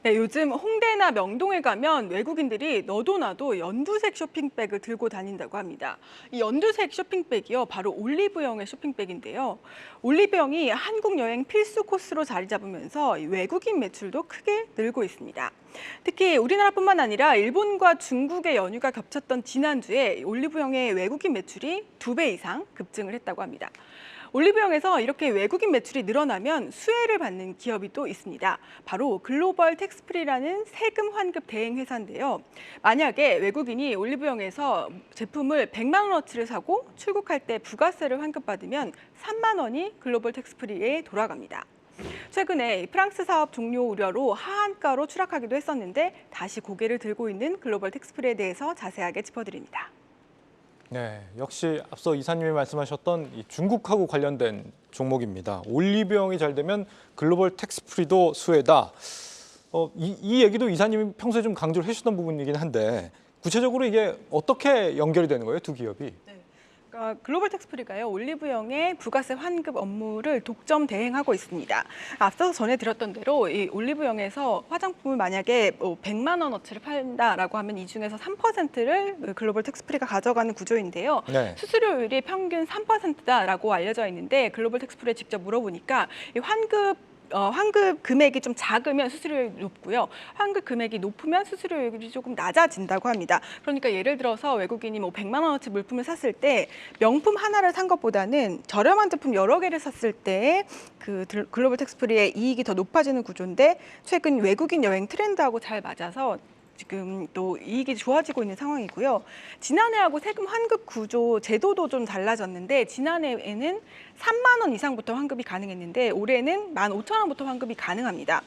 네, 요즘 홍대나 명동에 가면 외국인들이 너도 나도 연두색 쇼핑백을 들고 다닌다고 합니다. 이 연두색 쇼핑백이요, 바로 올리브영의 쇼핑백인데요. 올리브영이 한국 여행 필수 코스로 자리 잡으면서 이 외국인 매출도 크게 늘고 있습니다. 특히 우리나라뿐만 아니라 일본과 중국의 연휴가 겹쳤던 지난주에 올리브영의 외국인 매출이 2배 이상 급증을 했다고 합니다. 올리브영에서 이렇게 외국인 매출이 늘어나면 수혜를 받는 기업이 또 있습니다. 바로 글로벌 텍스프리라는 세금 환급 대행 회사인데요. 만약에 외국인이 올리브영에서 제품을 100만 원어치를 사고 출국할 때 부가세를 환급받으면 3만 원이 글로벌 텍스프리에 돌아갑니다. 최근에 프랑스 사업 종료 우려로 하한가로 추락하기도 했었는데 다시 고개를 들고 있는 글로벌 텍스프리에 대해서 자세하게 짚어드립니다. 네, 역시 앞서 이사님이 말씀하셨던 이 중국하고 관련된 종목입니다. 올리브영이 잘 되면 글로벌 텍스프리도 수혜다. 이 얘기도 이사님이 평소에 좀 강조를 해주셨던 부분이긴 한데 구체적으로 이게 어떻게 연결이 되는 거예요, 두 기업이? 글로벌 텍스프리가요, 올리브영의 부가세 환급 업무를 독점 대행하고 있습니다. 앞서서 전해드렸던 대로 이 올리브영에서 화장품을 만약에 100만 원어치를 판다라고 하면 이 중에서 3%를 글로벌 텍스프리가 가져가는 구조인데요. 네. 수수료율이 평균 3%다라고 알려져 있는데 글로벌 텍스프리에 직접 물어보니까 이 환급 금액이 좀 작으면 수수료율이 높고요. 환급 금액이 높으면 수수료율이 조금 낮아진다고 합니다. 그러니까 예를 들어서 외국인이 100만 원어치 물품을 샀을 때 명품 하나를 산 것보다는 저렴한 제품 여러 개를 샀을 때 그 글로벌 텍스프리의 이익이 더 높아지는 구조인데 최근 외국인 여행 트렌드하고 잘 맞아서 지금 또 이익이 좋아지고 있는 상황이고요. 지난해하고 세금 환급 구조 제도도 좀 달라졌는데 지난해에는 3만 원 이상부터 환급이 가능했는데 올해는 15,000원부터 환급이 가능합니다.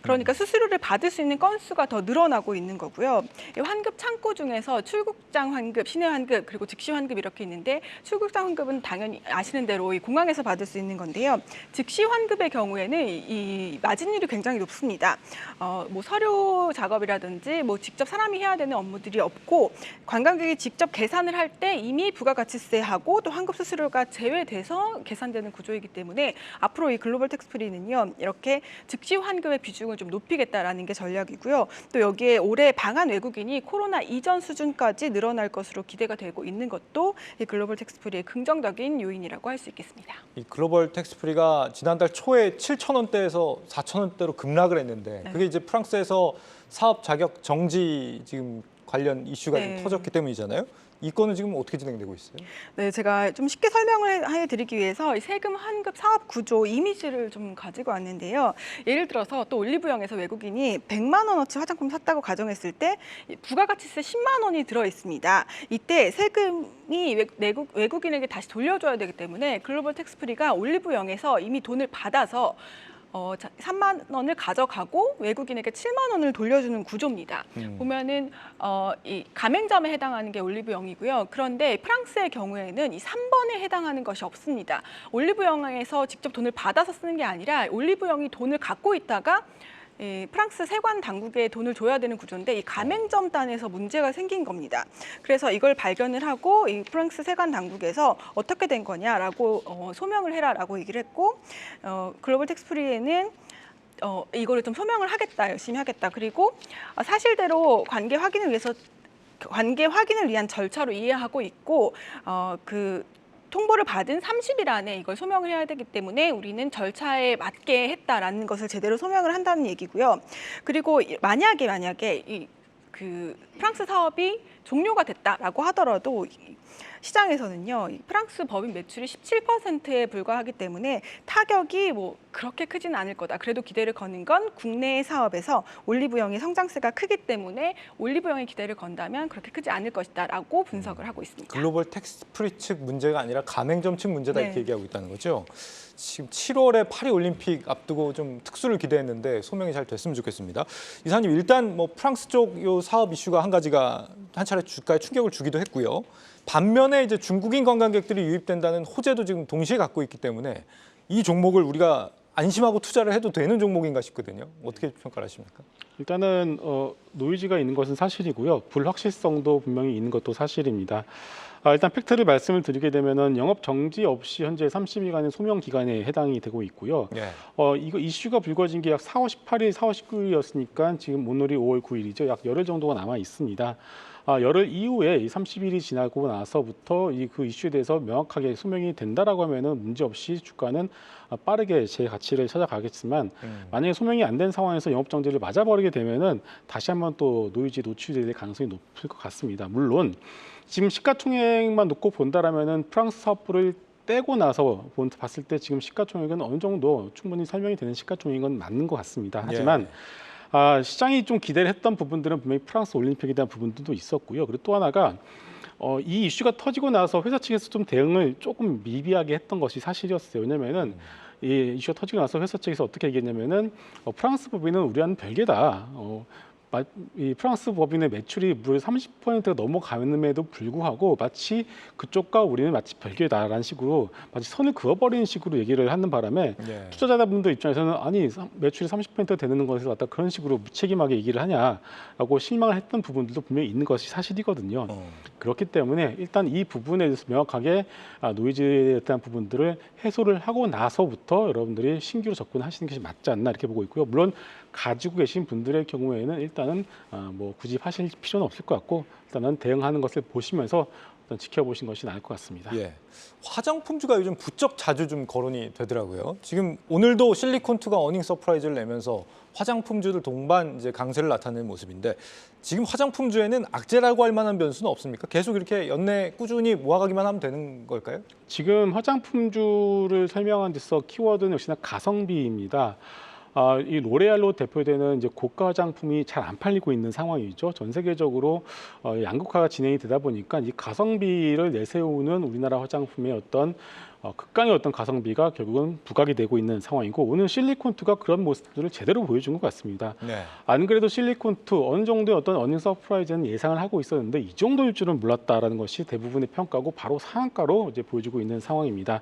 그러니까 수수료를 받을 수 있는 건수가 더 늘어나고 있는 거고요. 이 환급 창구 중에서 출국장 환급, 시내 환급, 그리고 즉시 환급 이렇게 있는데 출국장 환급은 당연히 아시는 대로 이 공항에서 받을 수 있는 건데요. 즉시 환급의 경우에는 이 마진율이 굉장히 높습니다. 뭐 서류 작업이라든지 뭐 직접 사람이 해야 되는 업무들이 없고 관광객이 직접 계산을 할 때 이미 부가가치세하고 또 환급 수수료가 제외돼서 계산되는 구조이기 때문에 앞으로 이 글로벌 텍스프리는요, 이렇게 즉시 환급의 비중을 좀 높이겠다라는 게 전략이고요. 또 여기에 올해 방한 외국인이 코로나 이전 수준까지 늘어날 것으로 기대가 되고 있는 것도 이 글로벌 텍스프리의 긍정적인 요인이라고 할 수 있겠습니다. 이 글로벌 텍스프리가 지난달 초에 7,000원대에서 4,000원대로 급락을 했는데 그게 이제 프랑스에서 사업 자격 정지 지금 관련 이슈가 좀 터졌기 때문이잖아요. 이 건은 지금 어떻게 진행되고 있어요? 네, 제가 좀 쉽게 설명을 해드리기 위해서 세금 환급 사업 구조 이미지를 좀 가지고 왔는데요. 예를 들어서 또 올리브영에서 외국인이 100만 원어치 화장품 샀다고 가정했을 때 부가가치세 10만 원이 들어 있습니다. 이때 세금이 외국인에게 다시 돌려줘야 되기 때문에 글로벌 텍스프리가 올리브영에서 이미 돈을 받아서 3만 원을 가져가고 외국인에게 7만 원을 돌려주는 구조입니다. 보면은 이 가맹점에 해당하는 게 올리브영이고요. 그런데 프랑스의 경우에는 이 3번에 해당하는 것이 없습니다. 올리브영에서 직접 돈을 받아서 쓰는 게 아니라 올리브영이 돈을 갖고 있다가 프랑스 세관 당국에 돈을 줘야 되는 구조인데 이 가맹점 단에서 문제가 생긴 겁니다. 그래서 이걸 발견을 하고 이 프랑스 세관 당국에서 어떻게 된 거냐라고 소명을 해라라고 얘기를 했고 글로벌 텍스프리에는 이거를 좀 소명을 하겠다, 열심히 하겠다. 그리고 사실대로 관계 확인을 위한 절차로 이해하고 있고 통보를 받은 30일 안에 이걸 소명을 해야 되기 때문에 우리는 절차에 맞게 했다라는 것을 제대로 소명을 한다는 얘기고요. 그리고 만약에 프랑스 사업이 종료가 됐다라고 하더라도 시장에서는요, 프랑스 법인 매출이 17%에 불과하기 때문에 타격이 뭐 그렇게 크지는 않을 거다. 그래도 기대를 거는 건 국내 사업에서 올리브영의 성장세가 크기 때문에 올리브영의 기대를 건다면 그렇게 크지 않을 것이다라고 분석을 하고 있습니다. 글로벌 텍스프리 측 문제가 아니라 가맹점 측 문제다 이렇게 얘기하고 있다는 거죠. 지금 7월에 파리 올림픽 앞두고 좀 특수를 기대했는데 소명이 잘 됐으면 좋겠습니다. 이사님, 일단 뭐 프랑스 쪽 요 사업 이슈가 한 가지가 한 차례 주가에 충격을 주기도 했고요. 반면에 이제 중국인 관광객들이 유입된다는 호재도 지금 동시에 갖고 있기 때문에 이 종목을 우리가 안심하고 투자를 해도 되는 종목인가 싶거든요. 어떻게 평가를 하십니까? 일단은 노이즈가 있는 것은 사실이고요. 불확실성도 분명히 있는 것도 사실입니다. 일단 팩트를 말씀을 드리게 되면은 영업 정지 없이 현재 30일간의 소명 기간에 해당이 되고 있고요. 예. 이거 이슈가 불거진 게 약 4월 18일, 4월 19일이었으니까 지금 오늘이 5월 9일이죠. 약 열흘 정도가 남아 있습니다. 열흘 이후에 이 30일이 지나고 나서부터 그 이슈에 대해서 명확하게 소명이 된다라고 하면은 문제 없이 주가는 빠르게 제 가치를 찾아가겠지만 만약에 소명이 안 된 상황에서 영업 정지를 맞아버리게 되면은 다시 한번 또 노이즈에 노출될 가능성이 높을 것 같습니다. 물론 지금 시가총액만 놓고 본다라면은 프랑스 사업부를 떼고 나서 봤을 때 지금 시가총액은 어느 정도 충분히 설명이 되는 시가총액인 건 맞는 것 같습니다. 하지만 시장이 좀 기대를 했던 부분들은 분명히 프랑스 올림픽에 대한 부분들도 있었고요. 그리고 또 하나가 이 이슈가 터지고 나서 회사 측에서 좀 대응을 조금 미비하게 했던 것이 사실이었어요. 왜냐면은 이 이슈가 터지고 나서 회사 측에서 어떻게 얘기했냐면은 프랑스 법인은 우리와는 별개다. 이 프랑스 법인의 매출이 무려 30%가 넘어감에도 불구하고 마치 그쪽과 우리는 마치 별개다라는 식으로 마치 선을 그어버리는 식으로 얘기를 하는 바람에 투자자분들 입장에서는 아니 매출이 30% 되는 것을 갖다 그런 식으로 무책임하게 얘기를 하냐라고 실망을 했던 부분들도 분명히 있는 것이 사실이거든요. 그렇기 때문에 일단 이 부분에 대해서 명확하게 노이즈에 대한 부분들을 해소를 하고 나서부터 여러분들이 신규로 접근하시는 것이 맞지 않나 이렇게 보고 있고요. 물론 가지고 계신 분들의 경우에는 일단은 뭐 굳이 하실 필요는 없을 것 같고 일단은 대응하는 것을 보시면서 일단 지켜보신 것이 나을 것 같습니다. 예. 화장품주가 요즘 부쩍 자주 좀 거론이 되더라고요. 지금 오늘도 실리콘투가 어닝 서프라이즈를 내면서 화장품주들 동반 이제 강세를 나타내는 모습인데 지금 화장품주에는 악재라고 할 만한 변수는 없습니까? 계속 이렇게 연내 꾸준히 모아가기만 하면 되는 걸까요? 지금 화장품주를 설명한 데서 키워드는 역시나 가성비입니다. 이 로레알로 대표되는 이제 고가 화장품이 잘 안 팔리고 있는 상황이죠. 전 세계적으로 양극화가 진행이 되다 보니까 이 가성비를 내세우는 우리나라 화장품의 어떤 극강의 어떤 가성비가 결국은 부각이 되고 있는 상황이고 오늘 실리콘투가 그런 모습들을 제대로 보여준 것 같습니다. 안 그래도 실리콘투 어느 정도의 어떤 어닝 서프라이즈는 예상을 하고 있었는데 이 정도일 줄은 몰랐다라는 것이 대부분의 평가고 바로 상한가로 이제 보여주고 있는 상황입니다.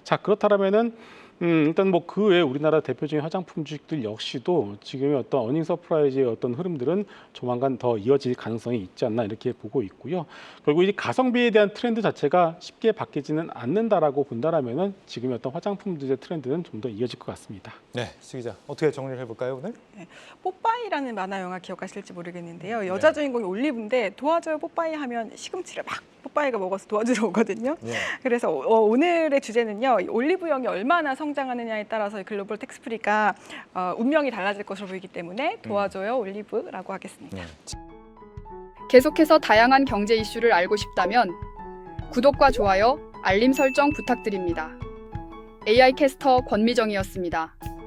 자 그렇다면은 일단 뭐 그 외에 우리나라 대표적인 화장품 주식들 역시도 지금의 어떤 어닝 서프라이즈의 어떤 흐름들은 조만간 더 이어질 가능성이 있지 않나 이렇게 보고 있고요. 결국 이 가성비에 대한 트렌드 자체가 쉽게 바뀌지는 않는다라고 본다라면은 지금의 어떤 화장품들의 트렌드는 좀 더 이어질 것 같습니다. 네, 시 기자 어떻게 정리를 해볼까요 오늘? 네, 뽀빠이라는 만화 영화 기억하실지 모르겠는데요. 여자 주인공이 올리브인데 도와줘요 뽀빠이 하면 시금치를 막 뽀빠이가 먹어서 도와주러 오거든요. 그래서 오늘의 주제는요. 올리브영이 얼마나 성장하느냐에 따라서 글로벌 텍스프리가 운명이 달라질 것으로 보이기 때문에 도와줘요 올리브라고 하겠습니다. 계속해서 다양한 경제 이슈를 알고 싶다면 구독과 좋아요, 알림 설정 부탁드립니다. AI 캐스터 권미정이었습니다.